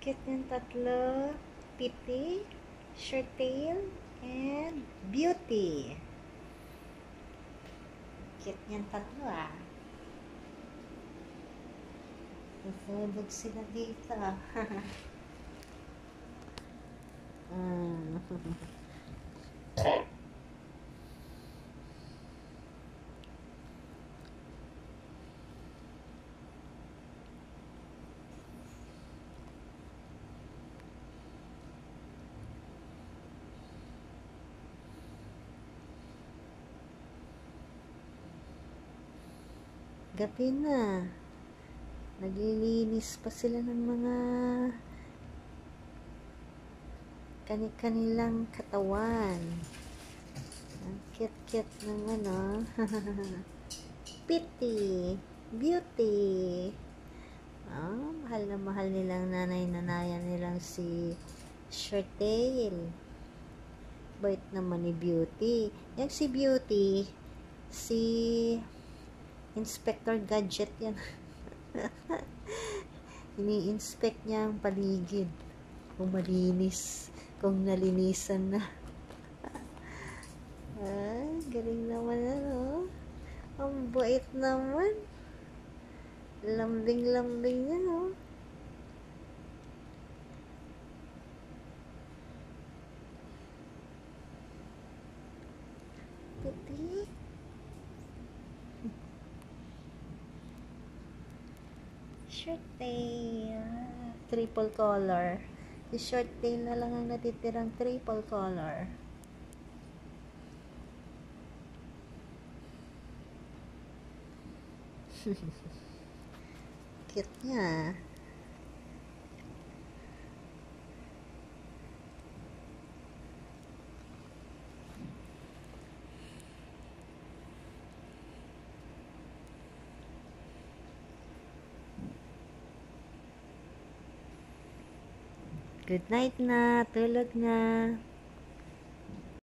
Cute yung tatlo. Pitty, short tail, and beauty. Cute yung tatlo ah. Tutulog sila dito. Gabi na. Naglilinis pa sila ng mga kanilang katawan. Ang cute-cute ng ano. Pitty, beauty. Mahal na mahal nilang nanay-nanayan nilang si short tail. Bait naman ni Beauty. Yung si Beauty, si Inspector Gadget yan. Ini-inspect niya ang paligid. Kung malinis. Kung nalinisan na. Galing naman ano. Ang bait naman. Lambing-lambing yan oh. Puti. Short tail. Triple color. Si short tail na lang ang natitirang triple color. Cute niya. Good night na. Tulog na.